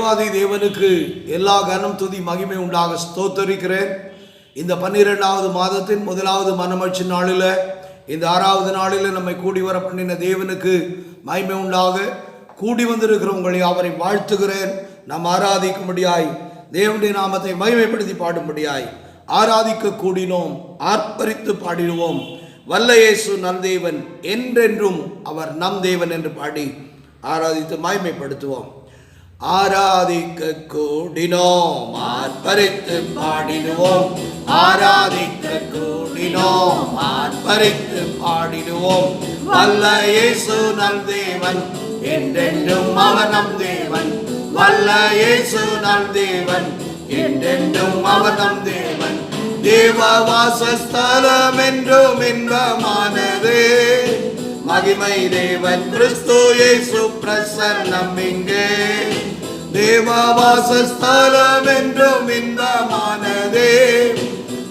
தேவாதி தேவனுக்கு எல்லா கனம் துதி மகிமை உண்டாக ஸ்தோத்தரிக்கிறேன். இந்த 12வது மாதத்தின் முதலாவது மனமகிழ்ச்சி நாளில், இந்த 6வது நாளில் நம்மை கூடி வர பண்ணின தேவனுக்கு மகிமை உண்டாக. கூடி வந்திருக்கிற உங்களை அவரை வாழ்த்துகிறேன். நாம் ஆராதிக்கும்படியாய், தேவனுடைய நாமத்தை மகிமைப்படுத்தி பாடும்படியாய் ஆராதிக்க கூடினோம். ஆர்ப்பரித்து பாடிடுவோம். வல்ல இயேசு நம் தேவன், என்றென்றும் அவர் நம் தேவன் என்று பாடி ஆராதித்து மகிமைப்படுத்துவோம். ஆராதிக்க கூடினோம், ஆர்ப்பரித்து பாடிடுவோம். ஆராதிக்க கூடினோம், ஆர்ப்பரித்து பாடிடுவோம். வல்ல இயேசு நம் தேவன், என்றென்றும் அவர் நம் தேவன். வல்ல இயேசு நம் தேவன், என்றென்றும் அவர் நம் தேவன். தேவ வாசஸ்தலம் என்றும் இன்பமானது. மகிமை தேவன் கிறிஸ்து இயேசு பிரசன்னம் இங்கே. தேவ வாசஸ்தலம் என்றும் இன்பமானது.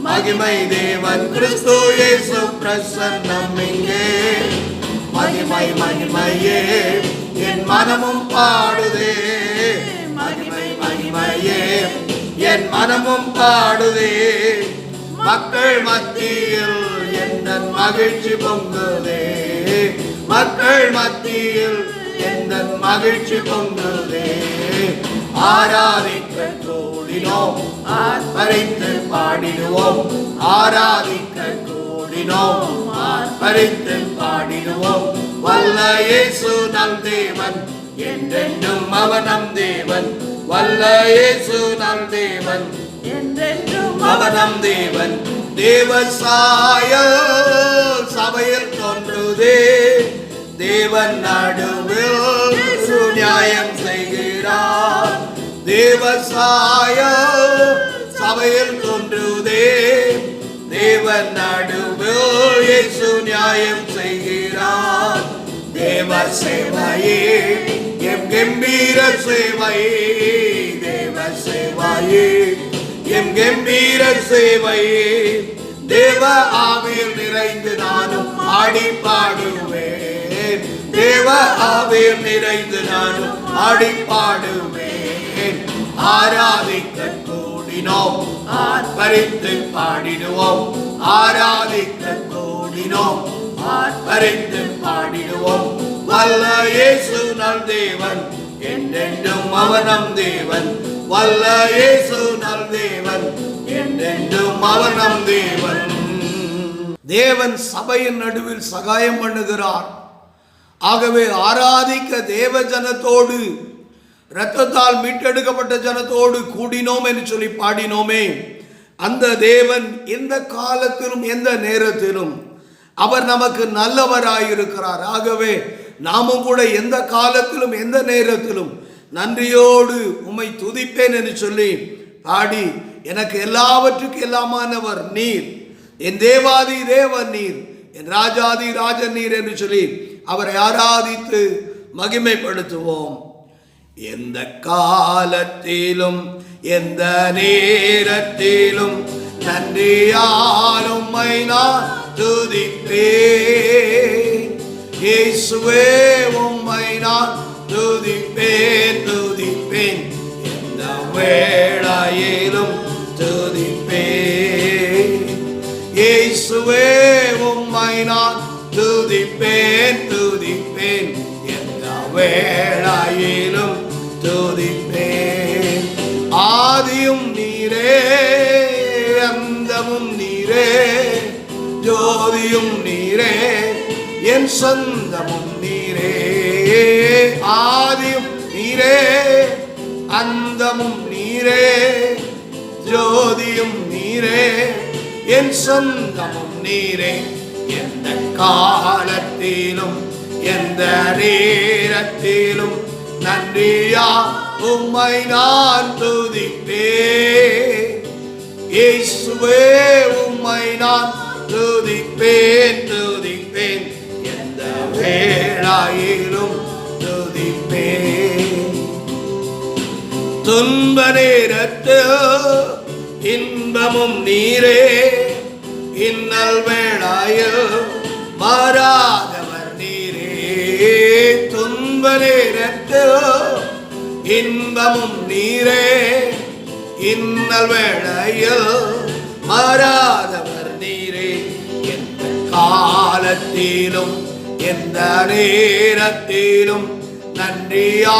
மகிமை தேவன் கிறிஸ்து இயேசு பிரசன்னம் இங்கே. மகிமை மகிமையே என் மனமும் பாடுதே. மகிமை மகிமையே என் மனமும் பாடுதே. மக்கள் மத்தியில் எந்த மகிழ்ச்சி பொங்குதே. மக்கள் மத்தியில் எந்த மகிழ்ச்சி பொங்குதே. ஆராதிக்க கூடினோம், ஆர்ப்பரித்து பாடிடுவோம். ஆராதிக்க கூடினோம், ஆர்ப்பரித்து பாடிடுவோம். வல்ல இயேசு நம் தேவன், என்றென்றும் அவர் நம் தேவன். வல்ல இயேசு நம் தேவன், என்றென்றும் அவர் நம் தேவன். தேவ சாயல் சபையில் தோன்றுதே. தேவன் நடுவில் நியாயம் செய்கிறார். தேவ சாயல் சபையில் தோன்றுதே. தேவன் நடுவில் இயேசு நியாயம் செய்கிறார். தேவ சேவையே எம் கம்பீர சேவையே. தேவ சேவையே எம் கம்பீர சேவையே. தேவ ஆவியில் நிறைந்து நானும் ஆடி பாடுவேன். தேவ ஆவியில் நிறைந்து நானும் ஆடி பாடுவேன். ஆராதிக்க கூடினோம், ஆர்ப்பரித்து பாடிடுவோம். ஆராதிக்க கூடினோம், ஆர்ப்பரித்து பாடிடுவோம். வல்ல இயேசு நம் தேவன், என்றென்றும் அவர் நம் தேவன். வல்ல இயேசு நம் தேவன், என்றென்றும் அவர் நம் தேவன். தேவன் சபையின் நடுவில் சகாயம் பண்ணுகிறார். ஆகவே ஆராதிக்க தேவ ஜனத்தோடு, இரத்தத்தால் மீட்டெடுக்கப்பட்ட ஜனத்தோடு கூடினோம் என்று சொல்லி பாடினோமே. அந்த தேவன் எந்த காலத்திலும் எந்த நேரத்திலும் அவர் நமக்கு நல்லவராயிருக்கிறார். ஆகவே நாமும் கூட எந்த காலத்திலும் எந்த நேரத்திலும் நன்றியோடு உம்மை துதிப்பேன் என்று சொல்லி பாடி, எனக்கு எல்லாவற்றுக்கும் எல்லாமானவர் நீர், என் தேவாதி தேவன் நீர், என் ராஜாதி ராஜன் நீர் என்று சொல்லி அவரை ஆராதித்து மகிமைப்படுத்துவோம். எந்த காலத்திலும் எந்த நேரத்திலும் நன்றியால் உம்மை நான் துதிப்பேன். இயேசுவே உம்மை நான் துதிப்பேன், துதிப்பேன். எந்த வேளையிலும் துதிப்பேன். இயேசுவே உம்மை நான் துதிப்பேன், துதிப்பேன். எந்த வேளையிலும் துதிப்பேன். ஆதியும் நீரே, அந்தமும் நீரே, ஜோதியும் நீரே, என் சொந்தமும் நீரே. ஆதியும் நீரே, அந்தமும் நீரே, ஜோதியும் நீரே, என் சொந்தமும் நீரே. எந்த காலத்திலும் எந்த நேரத்திலும் நன்றியா உம்மை நான் துதிப்பேன். இயேசுவே உம்மை நான் துதிப்பேன், துதிப்பேன். எந்த வேளையிலும் துதிப்பேன். துன்ப நேரத்தில் இன்பமும் நீரே, இன்னல் வேளையில் மாறாதவர் நீரே. துன்ப நேரத்தில் இன்பமும் நீரே, இன்னல் வேளையில் மாறாதவர் நீரே. எந்த காலத்திலும் எந்த நேரத்திலும் நன்றியா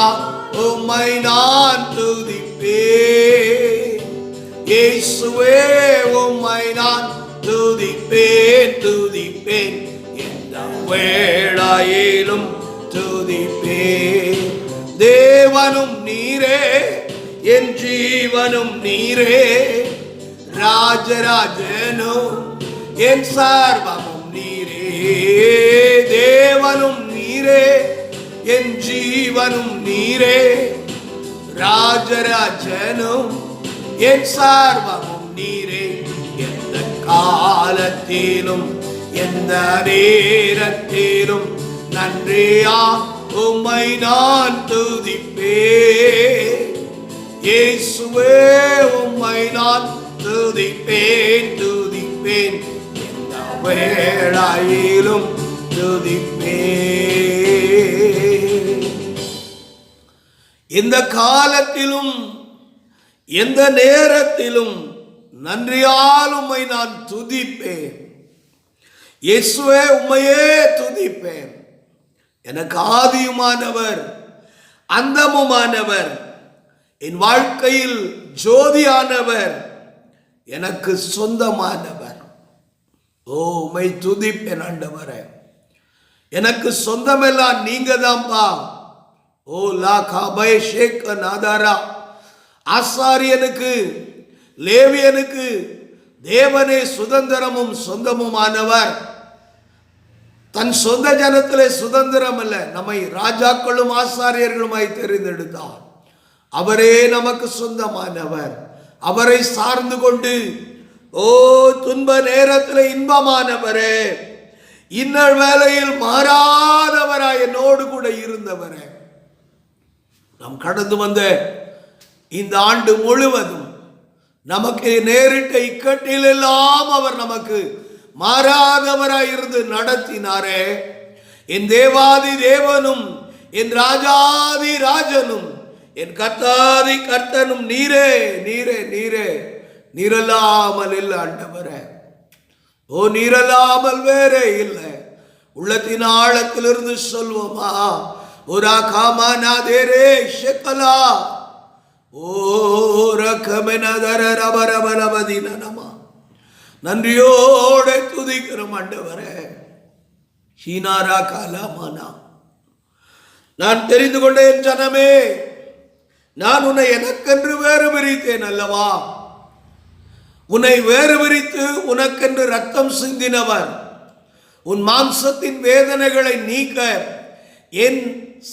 உம்மை நான் துதிப்பேன். இயேசுவே உம்மை நான் துதிப்பேன் துதிப்பேன், எந்த வேளையிலும் துதிப்பேன். தேவனும் நீரே, என் ஜீவனும் நீரே, ராஜராஜனும் என் சர்வமும் நீரே. தேவனும் நீரே, என் ஜீவனும் நீரே, ராஜராஜனும் என் சர்வமும் நீரே. எந்த காலத்திலும் எந்த நேரத்திலும் நன்றியா உம்மை நான் துதிப்பேன். இயேசுவே உம்மை நான் துதிப்பேன் துதிப்பேன், எந்த வேளையிலும் துதிப்பேன். எந்த காலத்திலும் எந்த நேரத்திலும் நன்றியால் உம்மை நான் துதிப்பேன். இயேசுவே உம்மையே துதிப்பேன். எனக்கு ஆதியுமானவர் அந்தமுமானவர், என் வாழ்க்கையில் ஜோதியானவர், எனக்கு சொந்தமானவர். ஓ உம்மை துதிப்பேன் ஆண்டவரே. எனக்கு சொந்தமெல்லாம் நீங்க தான்ப்பா. ஓ லா காபை ஷேக் நாதாரா. ஆசாரியனுக்கு லேவியனுக்கு தேவனே சுதந்திரமும் சொந்தமுமானவர். தன் சொந்த ஜனத்திலே சுதந்திரம் அல்ல, நம்மை ராஜாக்களும் ஆசாரியர்களுமாய் தெரிந்தெடுத்தார். அவரே நமக்கு சொந்தமானவர். அவரை சார்ந்து கொண்டு ஓ துன்ப நேரத்தில் இன்பமானவரே, இன்னல் வேளையில் மாறாதவராய் என்னோடு கூட இருந்தவரே. நாம் கடந்து வந்த இந்த ஆண்டு முழுவதும் நமக்கு நேரிட்ட இக்கட்டில் எல்லாம் அவர் நமக்கு மாறாதவராய் இருந்து நடத்தினாரே. என் தேவாதி தேவனும் என் ராஜாதி ராஜனும் என் கர்த்தாதி கர்த்தனும் நீரே நீரே நீரே. நீரல்லாமல் இல்லை ஆண்டவரே. ஓ நீரல்லாமல் வேறே இல்லை. உள்ளத்தின் ஆழத்திலிருந்து சொல்வோமா, ஒரா காமானா தேரே ஷெக்கலா ஓ ரகமெனதர ரபரபரபதினமா. நன்றியோட துதிக்கிறோம் ஆண்டவரே. ஹீனாரா காலாமானா. நான் தெரிந்து கொண்டேன் ஜனமே, நான் உன்னை எனக்கென்று வேறு பிரித்தேன் அல்லவா. உன்னை வேறு பிரித்து உனக்கென்று ரத்தம் சிந்தினவர், உன் மாம்சத்தின் வேதனைகளை நீக்க என்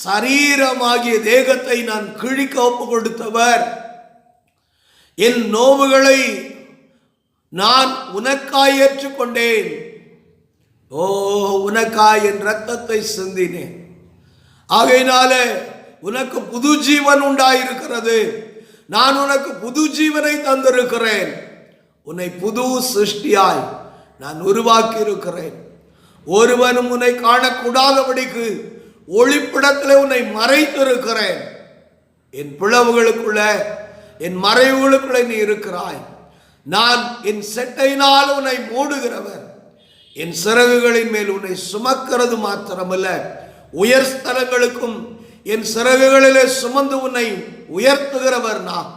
சரீரமாகிய தேகத்தை நான் கிழிக்க ஒப்பு கொடுத்தவர், என் நோவுகளை நான் உனக்காய் ஏற்றுக்கொண்டேன். ஓ உனக்காய் என் ரத்தத்தை சிந்தினேன். ஆகையினால உனக்கு புது ஜீவன் உண்டாயிருக்கிறது. நான் உனக்கு புது ஜீவனை தந்திருக்கிறேன். உன்னை புது சிருஷ்டியாய் நான் உருவாக்கி இருக்கிறேன். ஒருவனும் உன்னை காணக்கூடாதபடிக்கு ஒளிப்பிடத்தில் உன்னை மறைத்திருக்கிறேன். என் பிளவுகளுக்குள்ள என் மறைவுகளுக்குள்ள நீ இருக்கிறாய். நான் என் செட்டையினால் உன்னை மூடுகிறவர், என் சிறகுகளின் மேல் உன்னை சுமக்கிறது மாத்திரமல்ல, உயர் ஸ்தலங்களுக்கும் என் சிறகுகளிலே சுமந்து உன்னை உயர்த்துகிறவர் நான்.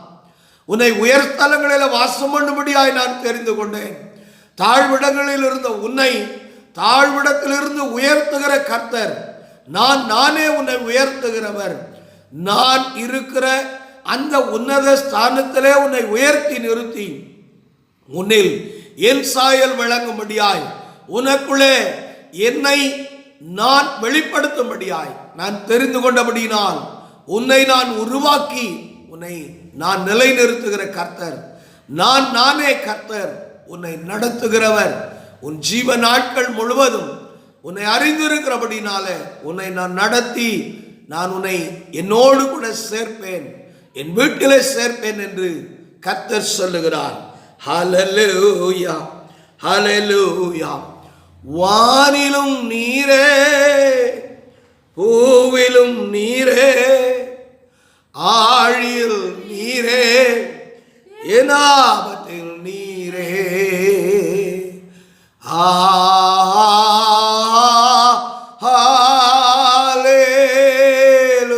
உன்னை உயர் ஸ்தலங்களில் வாசம் பண்ணும்படியாய் நான் தெரிந்து கொண்டேன். தாழ்விடங்களில் இருந்த உன்னை தாழ்விடத்திலிருந்து உயர்த்துகிற கர்த்தர் நான். நானே உன்னை உயர்த்துகிறவர். நான் இருக்கிற அந்த உன்னத ஸ்தானத்திலே உன்னை உயர்த்தி நிறுத்தி உன்னில் என் சாயல் விளங்கும்படியாய் உனக்குள்ளே என்னை நான் வெளிப்படுத்தும்படியாய் நான் தெரிந்து கொண்டபடியினால் உன்னை நான் உருவாக்கி உன்னை நான் நிலைநிறுத்துகிற கர்த்தர். நானே கர்த்தர், உன்னை நடத்துகிறவர். உன் ஜீவ நாட்கள் முழுவதும் உன்னை அறிந்திருக்கிறபடினால உன்னை நான் நடத்தி நான் உன்னை என்னோடு கூட சேர்ப்பேன், என் வீட்டிலே சேர்ப்பேன் என்று கர்த்தர் சொல்லுகிறார். ஹல்லேலூயா ஹல்லேலூயா. வானிலும் நீரே பூவிலும் நீரே வழியில் நீரே, என் ஆபத்தில் நீரே. ஹல்லேலூயா,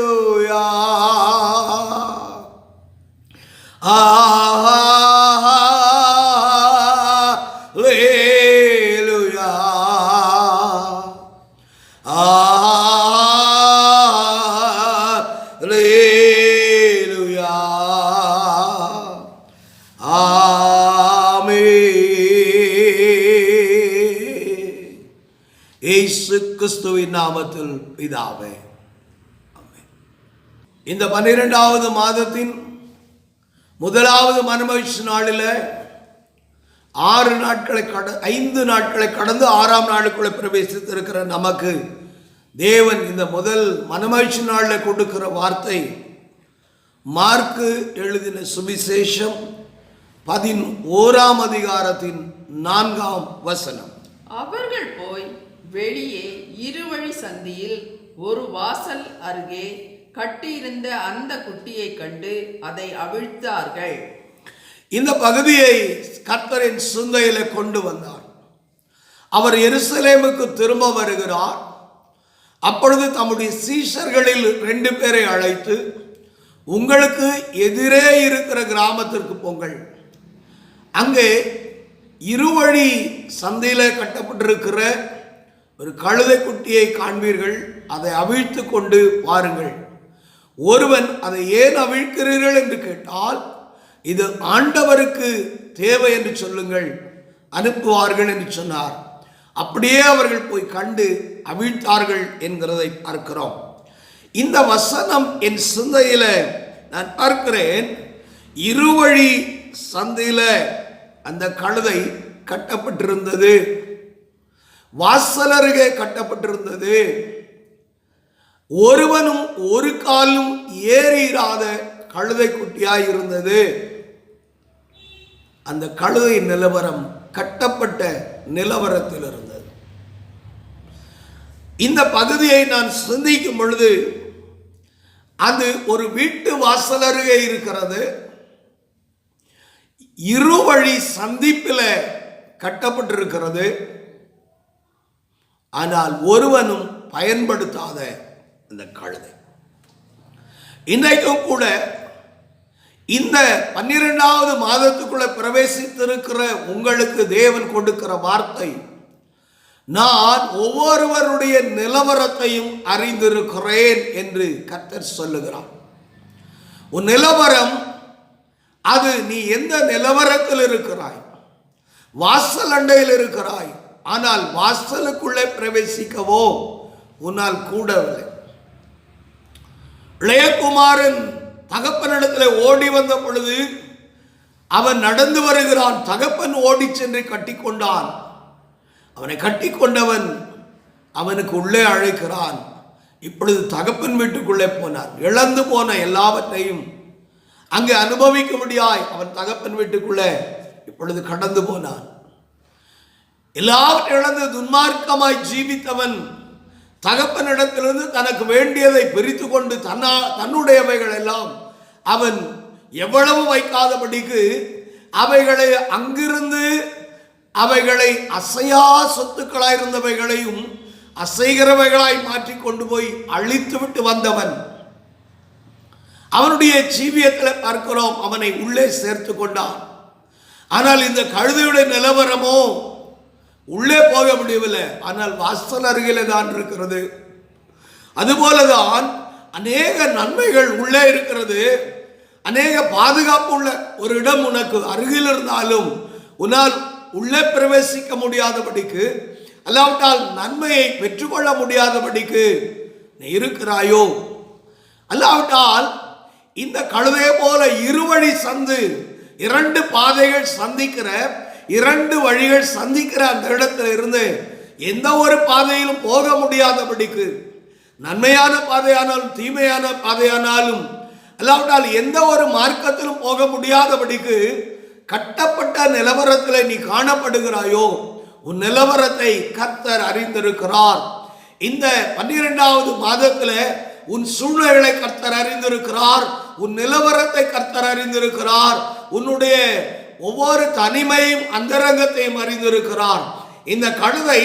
ஹல்லேலூயா, ஹல்லேலூயா. இயேசு கிறிஸ்துவின் நாமத்தில் பிதாவே, ஆமென். இந்த 12வது மாதத்தின் முதலாவது மனமகிழ்ச்சி நாளில் 5 நாட்களை கடந்து 6ஆம் நாளுக்குள்ள பிரவேசித்திருக்கிற நமக்கு தேவன் இந்த முதல் மனமகிழ்ச்சி நாளில் கொடுக்கிற வார்த்தை மார்க்கு எழுதின சுவிசேஷம் 11ஆம் அதிகாரத்தின் 4ஆம் வசனம். அவர்கள் போய் வெளியே இருவழி சந்தியில் ஒரு வாசல் அருகே கட்டியிருந்த அந்த குட்டியை கண்டு அதை அவிழ்த்தார்கள். இந்த பகுதியை கர்த்தரின் சிந்தையில கொண்டு வந்தார். அவர் எருசலேமுக்கு திரும்ப வருகிறார். அப்பொழுது தம்முடைய சீஷர்களில் 2 பேரை அழைத்து, உங்களுக்கு எதிரே இருக்கிற கிராமத்திற்கு போங்கள், அங்கே இருவழி சந்தையில கட்டப்பட்டிருக்கிற ஒரு கழுதை குட்டியை காண்பீர்கள், அதை அவிழ்த்து கொண்டு வாருங்கள். ஒருவன் அதை ஏன் அவிழ்க்கிறீர்கள் என்று கேட்டால், இது ஆண்டவருக்கு தேவை என்று சொல்லுங்கள், அனுப்புவார்கள் என்று சொன்னார். அப்படியே அவர்கள் போய் கண்டு அவிழ்த்தார்கள் என்கிறதை பார்க்கிறோம். இந்த வசனம் என் சிந்தையில நான் பார்க்கிறேன். இருவழி சந்தையில அந்த கழுதை கட்டப்பட்டிருந்தது, வாசல் அருகே கட்டப்பட்டிருந்தது. ஒருவனும் ஒரு காலும் ஏறிராத கழுதை குட்டியாய் இருந்தது. அந்த கழுதை நிலவரம் கட்டப்பட்ட நிலவரத்தில் இருந்தது. இந்த பகுதியை நான் சிந்திக்கும் பொழுது அது ஒரு வீட்டு வாசல் அருகே இருக்கிறது. இருவழி சந்திப்பில் கட்டப்பட்டிருக்கிறது. ஆனால் ஒருவனும் பயன்படுத்தாத இந்த கழுதை. இன்றைக்கும் கூட இந்த 12வது மாதத்துக்குள்ள பிரவேசித்திருக்கிற உங்களுக்கு தேவன் கொடுக்கிற வார்த்தை, நான் ஒவ்வொருவருடைய நிலவரத்தையும் அறிந்திருக்கிறேன் என்று கர்த்தர் சொல்லுகிறார். உன் நிலவரம் அது நீ எந்த நிலவரத்தில் இருக்கிறாய்? வாசல் அண்டையில் இருக்கிறாய், ஆனால் வாசலுக்குள்ளே பிரவேசிக்கவோ உன்னால் கூடவில்லை. இளையகுமாரன் தகப்பனிடத்தில் ஓடி வந்த பொழுது அவன் நடந்து வருகிறான். தகப்பன் ஓடி சென்று கட்டிக்கொண்டான். அவனை கட்டிக்கொண்டவன் அவனுக்கு உள்ளே அழைக்கிறான். இப்பொழுது தகப்பன் வீட்டுக்குள்ளே போனான். இழந்து போன எல்லாவற்றையும் அங்கே அனுபவிக்க முடியாய் அவன் தகப்பன் வீட்டுக்குள்ளே இப்பொழுது கடந்து போனான். எல்லாவற்றையும் இழந்து துன்மார்க்கமாய் ஜீவித்தவன் தகப்பனிடத்திலிருந்து தனக்கு வேண்டியதை பிரித்து கொண்டு தன்னுடையவைகள் எல்லாம் அவன் எவ்வளவு வைக்காதபடிக்கு அவைகளை அங்கிருந்து அவைகளை அசையா சொத்துக்களாயிருந்தவைகளையும் அசைகிறவைகளாய் மாற்றி கொண்டு போய் அழித்து விட்டு வந்தவன். அவனுடைய ஜீவியத்தில் பார்க்கிறோம், அவனை உள்ளே சேர்த்து கொண்டான். ஆனால் இந்த கழுதையுடைய நிலவரமோ உள்ளே போக முடியவில்லை, ஆனால் வாசல் அருகிலே தான் இருக்கிறது. அதுபோலதான் அநேக நன்மைகள் உள்ளே இருக்கிறது. அநேக பாதுகாப்பு உள்ள ஒரு இடம் உனக்கு அருகில் இருந்தாலும் உன்னால் உள்ளே பிரவேசிக்க முடியாதபடிக்கு, அல்லாவிட்டால் நன்மையை பெற்றுக்கொள்ள முடியாதபடிக்கு நீ இருக்கிறாயோ? அல்லாவிட்டால் இந்த கழுதையை போல இருவழி சந்து, 2 பாதைகள் சந்திக்கிற, 2 வழிகள் சந்திக்கிற அந்த இடத்துல இருந்து எந்த ஒரு பாதையிலும் போக முடியாதபடிக்கு, நன்மையான பாதையானாலும் தீமையான பாதையானாலும், அல்லாவிட்டால் எந்த ஒரு மார்க்கத்திலும் போக முடியாதபடிக்கு கட்டப்பட்ட நிலவரத்தில் நீ காணப்படுகிறாயோ? உன் நிலவரத்தை கர்த்தர் அறிந்திருக்கிறார். இந்த 12வது மாதத்தில் உன் சூழ்நிலைகளை கர்த்தர் அறிந்திருக்கிறார். உன் நிலவரத்தை கர்த்தர் அறிந்திருக்கிறார். உன்னுடைய ஒவ்வொரு தனிமையும் அந்தரங்கத்தையும் அறிந்திருக்கிறார். இந்த கழுதை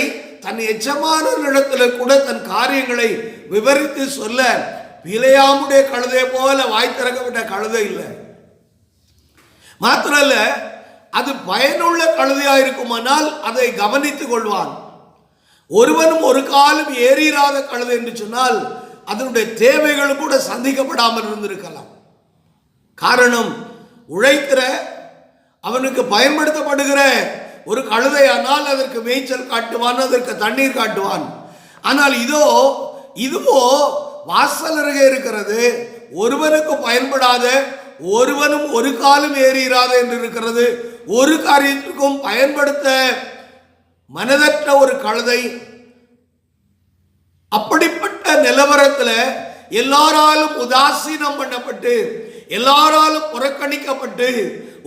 தன் எஜமான இடத்துல கூட தன் காரியங்களை விவரித்து சொல்ல பிலேயாமுடைய கழுதை போல வாய் திறக்கப்பட்ட கழுதை இல்லை. மாத்திரல்ல, அது பயனுள்ள கழுதையா இருக்குமானால் அதை கவனித்துக் கொள்வான். ஒருவனும் ஒரு காலம் ஏறிராத கழுதை என்று சொன்னால் அதனுடைய தேவைகள் கூட சந்திக்கப்படாமல் இருந்திருக்கலாம். காரணம், உழைக்கிற அவனுக்கு பயன்படுத்தப்படுகிற ஒரு கழுதையானால் அதற்கு மேய்ச்சல் காட்டுவான், அதற்கு தண்ணீர் காட்டுவான். ஆனால் இதுவோ வாசல் அருகே இருக்கிறது, ஒருவனுக்கு பயன்படாத, ஒருவனும் ஒரு காலம் ஏறிராத என்று இருக்கிறது, ஒரு காரியத்திற்கும் பயன்படுத்த மனதற்ற ஒரு கழுதை. அப்படிப்பட்ட நிலவரத்தில் எல்லாராலும் உதாசீனம் பண்ணப்பட்டு, எல்லாராலும் புறக்கணிக்கப்பட்டு,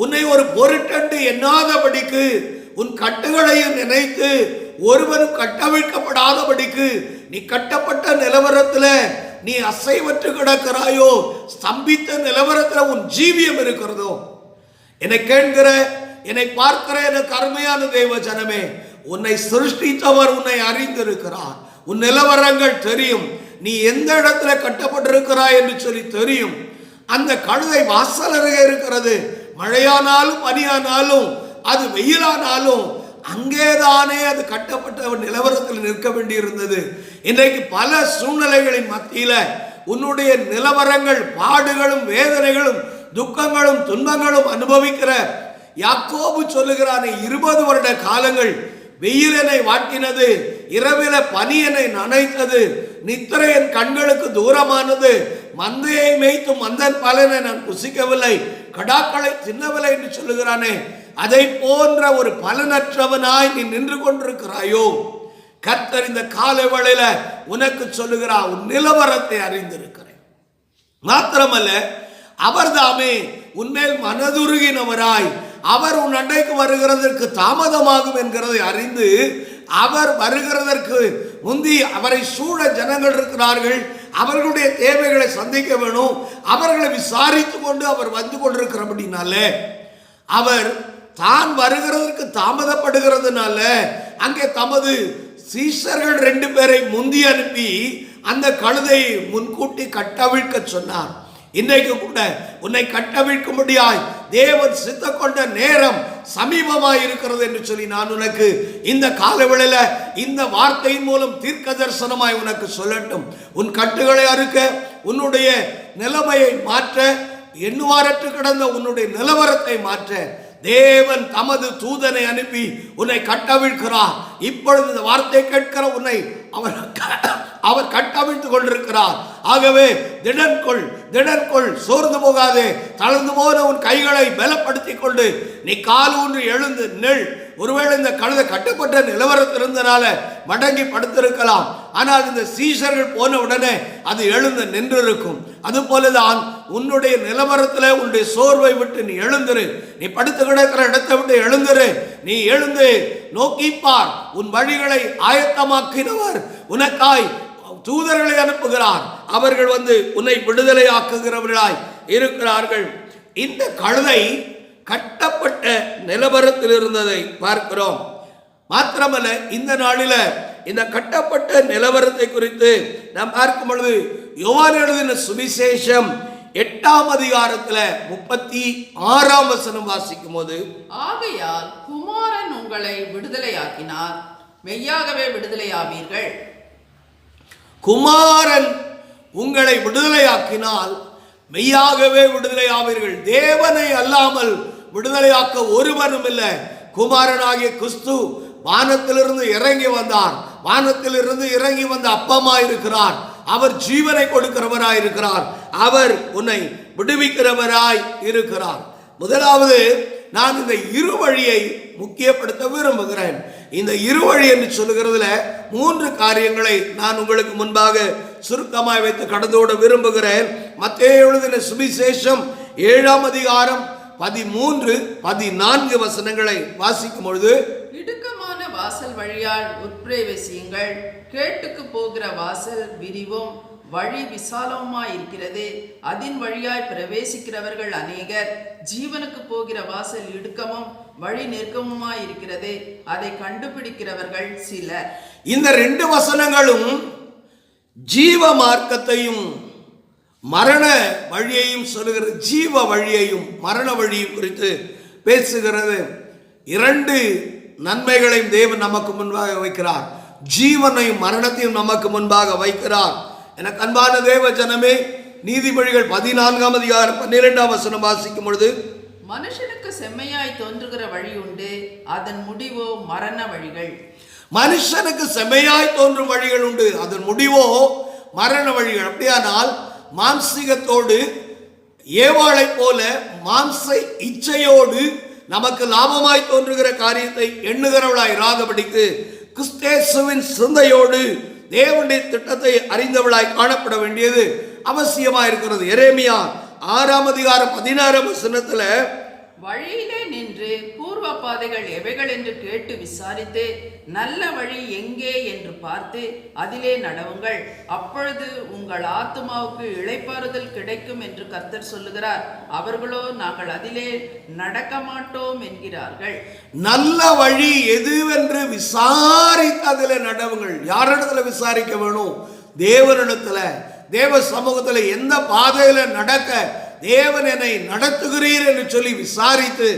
உன்னை ஒரு பொருட்டண்டு எண்ணாதபடிக்கு, உன் கட்டுகளையும் நினைத்து ஒருவனும் கட்டவிழ்க்கப்படாதபடிக்கு நீ கட்டப்பட்ட நிலவரத்தில் நீ அசைவற்று கிடக்கிறாயோ, ஸ்தம்பித்த நிலவரத்தில் உன் ஜீவியம் இருக்கிறதோ. என்னை கேட்கிற, என்னை பார்க்கிற எனக்கு அருமையான தேவ ஜனமே, உன்னை சிருஷ்டித்தவர் உன்னை அறிந்திருக்கிறார். உன் நிலவரங்கள் தெரியும். நீ எந்த இடத்துல கட்டப்பட்டிருக்கிறாய் என்று சொல்லி தெரியும். அந்த கழுதை வாசல் அருகே இருக்கிறது. மழையானாலும் பனியானாலும் அது வெயிலானாலும் அங்கேதானே அது கட்டப்பட்ட நிலவரத்தில் நிற்க வேண்டியிருந்தது. இன்றைக்கு பல சூழ்நிலைகளின் மத்தியில உன்னுடைய நிலவரங்கள், பாடுகளும் வேதனைகளும் துக்கங்களும் துன்பங்களும் அனுபவிக்கிற யாக்கோபு சொல்லுகிறானே, 20 வருட காலங்கள் வெயில் என்னை வாட்டினது, இரவில பனி என்னை நனைத்தது, நித்திரை என் கண்களுக்கு தூரமானது, மந்தையை மேய்த்து மந்தன் பலனை நான் புசிக்கவில்லை, கடாக்களை தின்னவில்லை என்று சொல்லுகிறானே, அதை போன்ற ஒரு பலனற்றவனாய் நீ நின்று கொண்டிருக்கிறாயோ. கர்த்தர் இந்த காலை வேளையில உனக்கு சொல்லுகிறார், உன் நிலவரத்தை அறிந்திருக்கிறேன். மாத்திரமல்ல, அவர் தாமே உன்மேல் மனதுருகினவராய், அவர் உன் அண்டைக்கு வருகிறதற்கு தாமதமாகும் என்கிறதை அறிந்து, அவர் வருகிறதற்கு முந்தி அவரை சூழ ஜனங்கள் இருக்கிறார்கள், அவர்களுடைய தேவைகளை சந்திக்க வேணும், அவர்களை விசாரித்து கொண்டு அவர் வந்து கொண்டிருக்கிறபடினாலே, அவர் தான் வருகிறதற்கு தாமதப்படுகிறதுனால அங்கே தமது சீஷர்கள் 2 பேரை முந்தி அனுப்பி அந்த கழுதையை முன்கூட்டி கட்டவிழ்க்க சொன்னார். இன்றைக்கு கூட உன்னை கட்டவிழ்க்கும்படியாய் தேவன் சித்த கொண்ட நேரம் சமீபமாய் இருக்கிறது என்று சொல்லி நான் உனக்கு இந்த காலவேளையில இந்த வார்த்தையின் மூலம் தீர்க்க தரிசனமாய் உனக்கு சொல்லட்டும். உன் கட்டுகளை அறுக்க, உன்னுடைய நிலைமையை மாற்ற, எண்ணுவாரற்று கிடந்த உன்னுடைய நிலவரத்தை மாற்ற தேவன் தமது தூதனை அனுப்பி உன்னை கட்டவிழ்க்கிறார். இப்பொழுது இந்த வார்த்தை கேட்கிற உன்னை அவர் கட்டவிழ்த்து கொண்டிருக்கிறார். ஆகவே திடன்கொள், சோர்ந்து போகாதே, தளர்ந்து போன உன் கைகளை பலப்படுத்திக் கொண்டு நீ கால் ஊன்றி எழுந்து நெல். ஒருவேளை இந்த கழுதை கட்டப்பட்ட நிலவரத்திலிருந்தனால மடங்கி படுத்திருக்கலாம், ஆனால் இந்த சீஷர்கள் போன உடனே அது எழுந்து நின்றிருக்கும். அது போலதான் உன்னுடைய நிலவரத்தில் உன்னுடைய சோர்வை விட்டு நீ எழுந்துரு. நீ படுத்து கிடக்கிற இடத்தை விட்டு எழுந்துரு. நீ எழுந்து நோக்கிப்பார். உன் வழிகளை ஆயத்தமாக்கினவர் உனக்காய் தூதர்களை அனுப்புகிறார். அவர்கள் வந்து உன்னை விடுதலை ஆக்குகிறவர்களாய் இருக்கிறார்கள். இந்த கழுதை கட்டப்பட்ட நிலவரத்தில் இருந்ததை பார்க்கிறோம். மாத்திரமல்ல, இந்த நாளில இந்த கட்டப்பட்ட நிலவரத்தை குறித்து நாம் பார்க்கும் பொழுது யோவான் எழுதின சுவிசேஷம் 8ஆம் அதிகாரத்தில் 36ஆம் வசனம் வாசிக்கும் போது, ஆகையால் குமாரன் உங்களை விடுதலையாக்கினார், மெய்யாகவே விடுதலையாவீர்கள். குமாரன் உங்களை விடுதலையாக்கினால் மெய்யாகவே விடுதலையாவீர்கள். தேவனை அல்லாமல் விடுதலையாக்க ஒருவனும் இல்லை. குமாரனாகிய கிறிஸ்து வானத்திலிருந்து இறங்கி வந்தார். வானத்திலிருந்து இறங்கி வந்த அப்பமாயிருக்கிறார். அவர் ஜீவனை கொடுக்கிறவராய் இருக்கிறார். அவர் உன்னை விடுவிக்கிறவராய் இருக்கிறார். முதலாவது, நான் இந்த இரு வழியை முக்கியப்படுத்த விரும்புகிறேன். இந்த இரு வழி என்று சொல்லுகிறதுல 3 காரியங்களை நான் உங்களுக்கு முன்பாக சுருக்கமாய் வைத்து கடந்தோட விரும்புகிறேன். மத்தேயு எழுதின சுவிசேஷம் 7ஆம் அதிகாரம் 13, 14 வசனங்களை வாசிக்கும் பொழுது, இடுக்கமான வாசல் வழியால் உட்பிரவேசியுங்கள், கேட்டுக்கு போகிற வாசல் விரிவும் வழி விசாலமாயிருக்கிறது, அதின் வழியாய் பிரவேசிக்கிறவர்கள் அநேகர். ஜீவனுக்கு போகிற வாசல் இடுக்கமும் வழி நெருக்கமுமாயிருக்கிறது, அதை கண்டுபிடிக்கிறவர்கள் சிலர். இந்த 2 வசனங்களும் ஜீவ மார்க்கத்தையும் மரண வழியையும் சொல்லுகிறது. ஜீவ வழியையும் மரண வழியும் குறித்து பேசுகிறது. 2 நன்மைகளையும் தேவன் நமக்கு முன்பாக வைக்கிறார். ஜீவனையும் மரணத்தையும் நமக்கு முன்பாக வைக்கிறார். எனக்கு அன்பான தேவ ஜனமே, நீதிமொழிகள் 14ஆம் அதிகாரம் 12ஆம் வசனம் வாசிக்கும் பொழுது, மனுஷனுக்கு செம்மையாய் தோன்றுகிற வழி உண்டு, அதன் முடிவோ மரண வழிகள். மனுஷனுக்கு செம்மையாய் தோன்றும் வழிகள் உண்டு, அதன் முடிவோ மரண வழிகள். அப்படியானால் மாம்சீகத்தோடு ஏவாளை போல மாம்ச இச்சையோடு நமக்கு லாபமாய் தோன்றுகிற காரியத்தை எண்ணுகிறவளாய் இராதபடிக்கு கிறிஸ்தேசுவின் சிந்தையோடு தேவனுடைய திட்டத்தை அறிந்தவளாய் காணப்பட வேண்டியது அவசியமாக இருக்கிறது. எரேமியா 6ஆம் அதிகாரம் 16ஆம் வசனத்தில், வழியிலே நின்று பூர்வ பாதைகள் எவைகள் என்று கேட்டு விசாரித்து நல்ல வழி எங்கே என்று பார்த்து அதிலே நடவுங்கள், அப்பொழுது உங்கள் ஆத்துமாவுக்கு இளைப்பாறுதல் கிடைக்கும் என்று கர்த்தர் சொல்லுகிறார். அவர்களோ நாங்கள் அதிலே நடக்க மாட்டோம் என்கிறார்கள். நல்ல வழி எதுவென்று விசாரித்து அதில் நடவுங்கள். யாரிடத்துல விசாரிக்க வேணும்? தேவனிடத்துல. தேவ சமூகத்தில் எந்த பாதையில நடக்க தேவன் என்னை நடத்துகிறீர் என்று சொல்லி விசாரித்து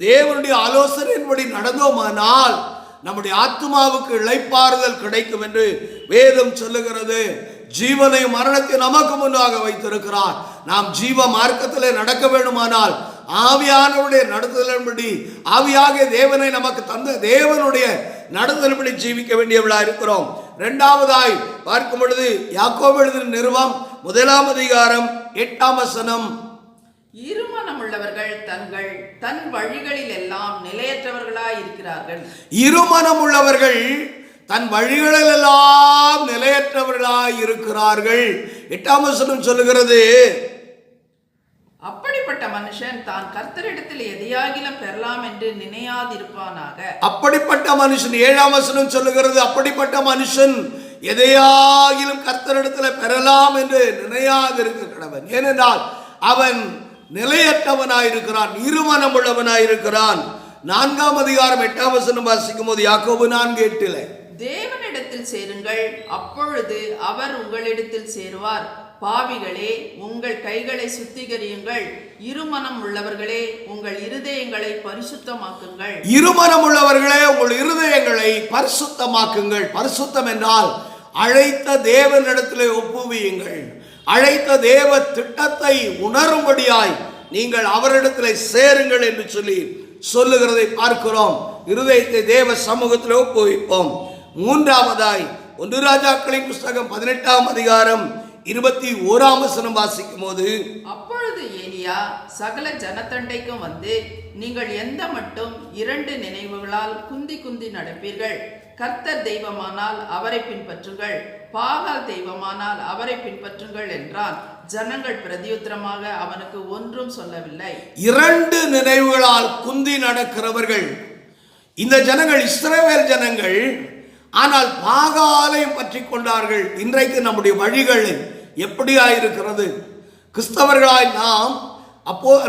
தேவனுடைய ஆலோசனையின்படி நடந்தோமானால் நம்முடைய ஆத்மாவுக்கு இளைப்பாறுதல் கிடைக்கும் என்று வேதம் சொல்லுகிறது. ஜீவனையும் மரணத்தை நமக்கு முன்னாக வைத்திருக்கிறார். நாம் ஜீவ மார்க்கத்தில் நடக்க வேண்டுமானால் ஆவியானவருடைய நடத்துதலின்படி, ஆவியாக தேவனை நமக்கு தந்த தேவனுடைய நடத்துதலின்படி ஜீவிக்க வேண்டியவர்களாக இருக்கிறோம். 2ஆவதாய் பார்க்கும் பொழுது யாக்கோபு எழுதின நிருபம் 1ஆம் அதிகாரம் 8ஆம் வசனம், இருமனம் உள்ளவர்கள் தன் வழிகளில் எல்லாம் நிலையற்றவர்களாய் இருக்கிறார்கள். இருமனம் உள்ளவர்கள் தன் வழிகளில் எல்லாம் நிலையற்றவர்களாய் இருக்கிறார்கள். 8ஆம் வசனம் சொல்லுகிறது, அப்படிப்பட்ட மனுஷன் தான் கர்த்தரிடத்தில் எதையாகிலும் பெறலாம் என்று நினையாதிருப்பானாக. அப்படிப்பட்ட மனுஷன் 7ஆம் வசனம் சொல்லுகிறது, அப்படிப்பட்ட மனுஷன் எதையாகிலும் கர்த்தரிடத்தில் பெறலாம் என்று நினையாதிருக்க கடவன். ஏனென்றால் அவன் நிலையற்றவனாயிருக்கிறான், இருமனம் உள்ளவனாயிருக்கிறான். 4ஆம் அதிகாரம் 8ஆம் வசனம் வாசிக்கும் போது யாக்கோபு 4:8, தேவனிடத்தில் சேருங்கள், அப்பொழுது அவர் உங்களிடத்தில் சேருவார். பாவிகளே, உங்கள் கைகளை சுத்திகரியுங்கள், இருமனம் உள்ளவர்களே உங்கள் இருதயங்களை பரிசுத்தமாக்குங்கள். இருமனம் உள்ளவர்களே உங்கள் இருதயங்களை பரிசுத்தமாக்குங்கள். பரிசுத்தம் என்றால் அழைத்த தேவனிடத்திலே ஒப்புவியுங்கள். அழைத்த தேவ திட்டத்தை உணரும்படியாய் நீங்கள் அவரிடத்தில் சேருங்கள் என்று சொல்லி சொல்லுகிறதை பார்க்கிறோம். இருதயத்தை தேவ சமூகத்தில் ஒப்புவிப்போம். 3ஆவதாய் 1 ராஜாக்களின் புஸ்தகம் 18ஆம் அதிகாரம் 21ஆம் வசனம் வாசிக்கும் போது, அப்பொழுது ஏலியா சகல ஜனத்தண்டைக்கும் வந்து, நீங்கள் எந்த மட்டும் 2 நினைவுகளால் குந்தி குந்தி நடப்பீர்கள். கர்த்தர் தெய்வமானால் அவரை பின்பற்றுங்கள், பாகால் தெய்வமானால் அவரை பின்பற்றுங்கள் என்றான். ஜனங்கள் பிரதியுத்தரமாக அவனுக்கு ஒன்றும் சொல்லவில்லை. 2 நினைவுகளால் குந்தி நடக்கிறவர்கள் இந்த ஜனங்கள், இஸ்ரவேல் ஜனங்கள். ஆனால் பாகாலையும் பற்றி கொண்டார்கள். இன்றைக்கு நம்முடைய வழிகள் எப்படியாயிருக்கிறது? கிறிஸ்தவர்களாய்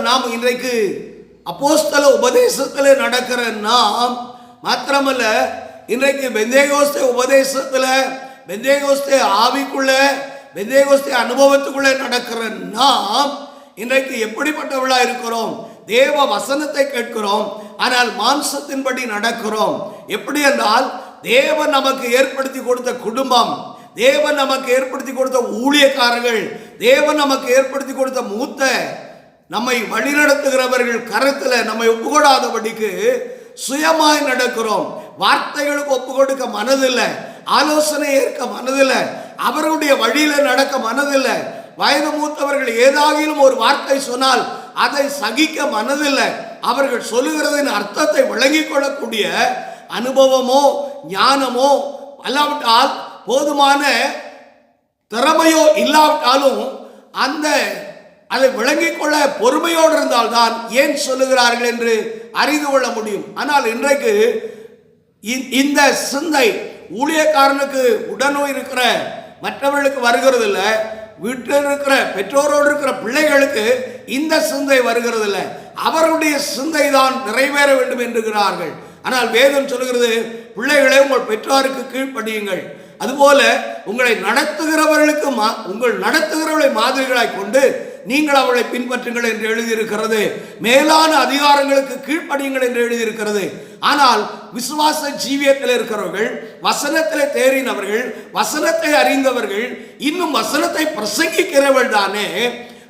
நாம் இன்றைக்கு அப்போஸ்தல உபதேசத்தில் நடக்கிற நாம் மாத்திரமல்ல, இன்றைக்கு பெந்தேகோஸ்தே உபதேசத்தில், பெந்தேகோஸ்தே ஆவிக்குள்ள, பெந்தேகோஸ்தே அனுபவத்துக்குள்ளே நடக்கிற நாம் இன்றைக்கு எப்படிப்பட்டவர்களாக இருக்கிறோம்? தேவ வசனத்தை கேட்கிறோம், ஆனால் மாம்சத்தின்படி நடக்கிறோம். எப்படி என்றால், தேவன் நமக்கு ஏற்படுத்தி கொடுத்த குடும்பம், தேவன் நமக்கு ஏற்படுத்தி கொடுத்த ஊழியக்காரர்கள், தேவன் நமக்கு ஏற்படுத்தி கொடுத்த மூத்த நம்மை வழிநடத்துகிறவர்கள் கருத்தில் நம்மை ஒப்புக்கொடாதபடிக்கு சுயமாய் நடக்கிறோம். வார்த்தைகளுக்கு ஒப்பு கொடுக்க மனதில்லை, ஆலோசனை ஏற்க மனதில்லை, அவர்களுடைய வழியில நடக்க மனதில்லை. வயது மூத்தவர்கள் ஏதாகிலும் ஒரு வார்த்தை சொன்னால் அதை சகிக்க மனதில்லை. அவர்கள் சொல்லுகிறதின் அர்த்தத்தை விளங்கிக் கொள்ளக்கூடிய அனுபவமோ ஞானமோ அல்லாவிட்டால் போதுமான திறமையோ இல்லாவிட்டாலும் அதை விளங்கிக் கொள்ள பொறுமையோடு இருந்தால்தான் ஏன் சொல்லுகிறார்கள் என்று அறிந்து கொள்ள முடியும். ஆனால் இன்றைக்கு இந்த சிந்தை ஊழியக்காரனுக்கு உடனோய் இருக்கிற மற்றவர்களுக்கு வருகிறது இல்லை. வீட்டில் இருக்கிற பெற்றோரோடு இருக்கிற பிள்ளைகளுக்கு இந்த சிந்தை வருகிறது இல்லை. அவர்களுடைய சிந்தை தான் நிறைவேற வேண்டும் என்கிறார்கள். ஆனால் வேதம் சொல்கிறது, பிள்ளைகளே உங்கள் பெற்றோருக்கு கீழ்ப்படியுங்கள். அதுபோல உங்களை நடத்துகிறவர்களுக்கு உங்கள் நடத்துகிறவர்களை மாதிரிகளாய் கொண்டு நீங்கள் அவளை பின்பற்றுங்கள் என்று எழுதியிருக்கிறது. மேலான அதிகாரங்களுக்கு கீழ்ப்படியுங்கள் என்று எழுதியிருக்கிறது. ஆனால் விசுவாச ஜீவியத்தில் இருக்கிறவர்கள், வசனத்தில் தேறினவர்கள், வசனத்தை அறிந்தவர்கள், இன்னும் வசனத்தை பிரசங்கிக்கிறவர்கள் தானே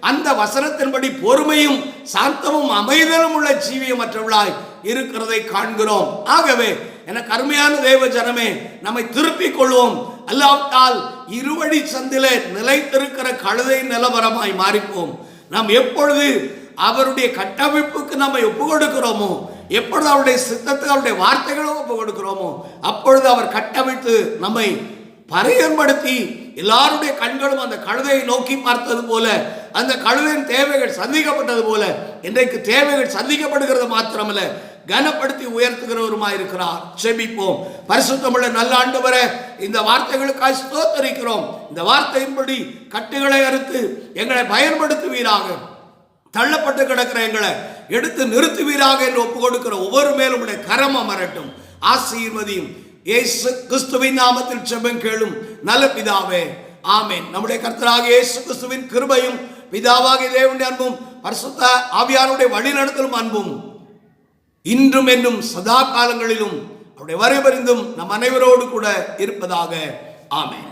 அந்த வசனத்தின்படி பொறுமையும் சாந்தமும் அமைதலும் உள்ள ஜீவியமற்றவர்களாய் இருக்கிறதை காண்கிறோம். ஆகவே எனக்கு அருமையான தேவ ஜனமே, நம்மை திருப்பிக் கொள்வோம். அல்லாவிட்டால் இருவழி சந்திலே நிலைத்திருக்கிற கழுதை நிலவரமாய் மாறிப்போம். நாம் எப்பொழுது அவருடைய கட்டமைப்புக்கு நம்மை ஒப்பு கொடுக்கிறோமோ, எப்பொழுது அவருடைய சித்தத்துக்கு அவருடைய வார்த்தைகளும் ஒப்பு கொடுக்கிறோமோ, அப்பொழுது அவர் கட்டமைத்து நம்மை பரியன்படுத்தி எல்லாருடைய கண்களும் அந்த கழுதையை நோக்கி பார்த்தது போல, அந்த கழுதையின் தேவைகள் சந்திக்கப்பட்டது போல இன்றைக்கு தேவைகள் சந்திக்கப்படுகிறது மாத்திரமல்ல, கனப்படுத்தி உயர்த்துகிறவருமாய் இருக்கிறார். செபிப்போம். பரிசுத்தமுள்ள நல்ல ஆண்டவரே, இந்த வார்த்தைகளுக்காக ஸ்தோத்திரிக்கிறோம். இந்த வார்த்தையின்படி கட்டுகளை அறுத்து எங்களை பயன்படுத்துவீராக. தள்ளப்பட்டு கிடக்கிற எங்களை எடுத்து நிறுத்துவீராக என்று ஒப்பு கொடுக்கிற ஒவ்வொரு மேலும் உடைய கரம் அமரட்டும். ஆசீர்வதியும். இயேசு கிறிஸ்துவின் நாமத்தில் ஜெபம் கேளும் நல்ல பிதாவே, ஆமென். நம்முடைய கர்த்தராகிய இயேசு கிறிஸ்துவின் கிருபையும் பிதாவாகிய தேவனுடைய அன்பும் பரிசுத்த ஆவியானுடைய வழிநடத்தலும் அன்பும் இன்றும் என்னும் சதா காலங்களிலும் அவருடைய வரைபறிந்தும் நம் அனைவரோடு கூட இருப்பதாக. ஆமென்.